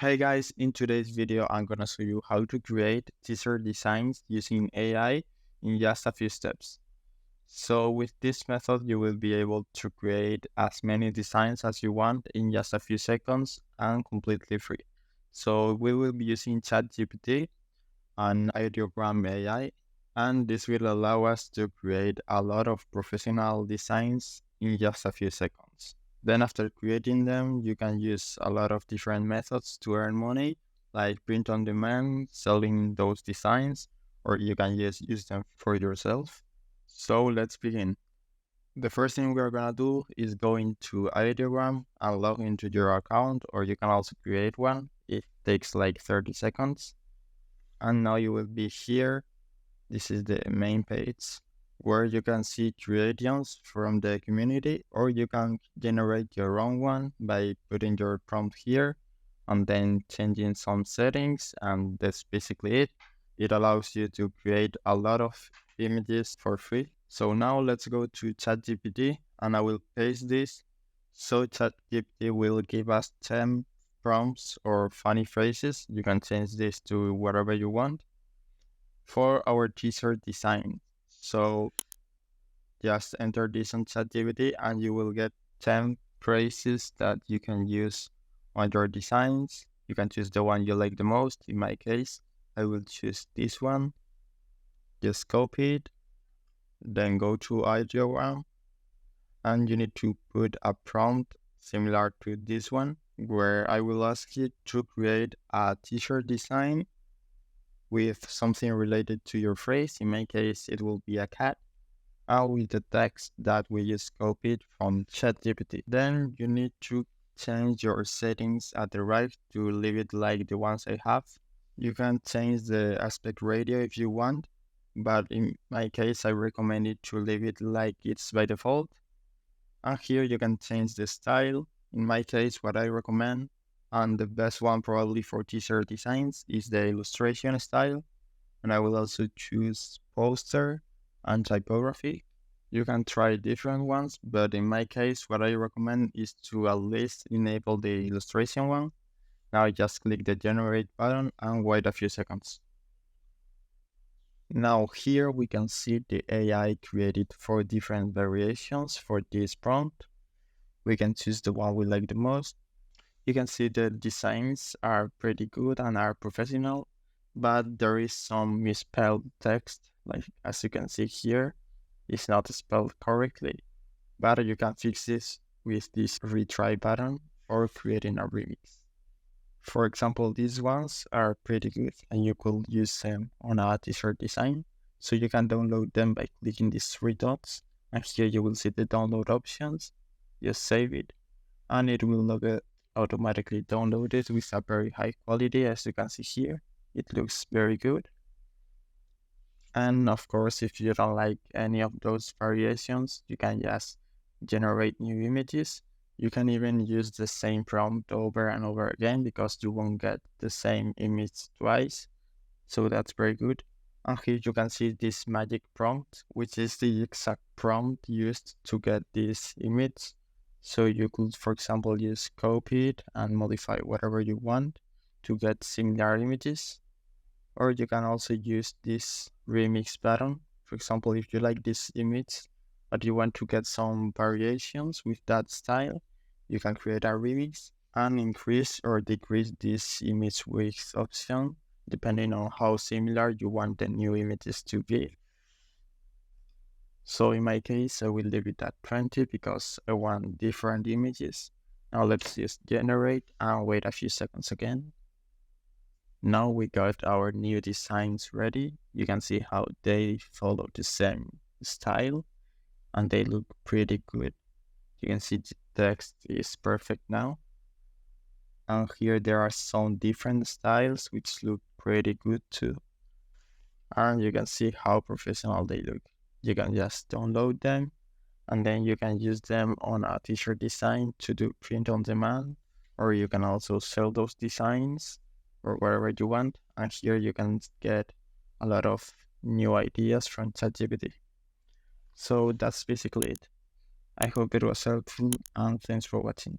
Hey guys, in today's video, I'm gonna show you how to create t-shirt designs using AI in just a few steps. So with this method, you will be able to create as many designs as you want in just a few seconds and completely free. So we will be using ChatGPT and Ideogram AI, and this will allow us to create a lot of professional designs in just a few seconds. Then after creating them, you can use a lot of different methods to earn money, like print on demand, selling those designs, or you can just use them for yourself. So let's begin. The first thing we're gonna do is go into Ideogram and log into your account, or you can also create one. It takes like 30 seconds. And now you will be here. This is the main page where you can see creations from the community, or you can generate your own one by putting your prompt here and then changing some settings, and that's basically it. It allows you to create a lot of images for free. So now let's go to ChatGPT and I will paste this. So ChatGPT will give us 10 prompts or funny phrases. You can change this to whatever you want for our t-shirt design. So just enter this on ChatGPT and you will get 10 phrases that you can use on your designs. You can choose the one you like the most. In my case, I will choose this one. Just copy it, then go to Ideogram, and you need to put a prompt similar to this one, where I will ask you to create a t-shirt design with something related to your phrase. In my case, it will be a cat, and with the text that we just copied from ChatGPT. Then you need to change your settings at the right to leave it like the ones I have. You can change the aspect ratio if you want, but in my case, I recommend it to leave it like it's by default. And here you can change the style. In my case, what I recommend, and the best one probably for t-shirt designs, is the illustration style. And I will also choose poster and typography. You can try different ones, but in my case, what I recommend is to at least enable the illustration one. Now just click the generate button and wait a few seconds. Now here we can see the AI created 4 different variations for this prompt. We can choose the one we like the most. You can see the designs are pretty good and are professional, but there is some misspelled text, like as you can see here, it's not spelled correctly. But you can fix this with this retry button or creating a remix. For example, these ones are pretty good and you could use them on a t-shirt design. So you can download them by clicking these 3 dots, and here you will see the download options. Just save it and it will get automatically downloaded with a very high quality. As you can see here, it looks very good. And of course, if you don't like any of those variations, you can just generate new images. You can even use the same prompt over and over again because you won't get the same image twice. So that's very good. And here you can see this magic prompt, which is the exact prompt used to get this image. So you could, for example, just copy it and modify whatever you want to get similar images. Or you can also use this remix button. For example, if you like this image, but you want to get some variations with that style, you can create a remix and increase or decrease this image width option, depending on how similar you want the new images to be. So in my case, I will leave it at 20 because I want different images. Now let's just generate and wait a few seconds again. Now we got our new designs ready. You can see how they follow the same style and they look pretty good. You can see the text is perfect now. And here there are some different styles which look pretty good too. And you can see how professional they look. You can just download them and then you can use them on a t-shirt design to do print on demand, or you can also sell those designs or wherever you want. And here you can get a lot of new ideas from ChatGPT. So that's basically it. I hope it was helpful and thanks for watching.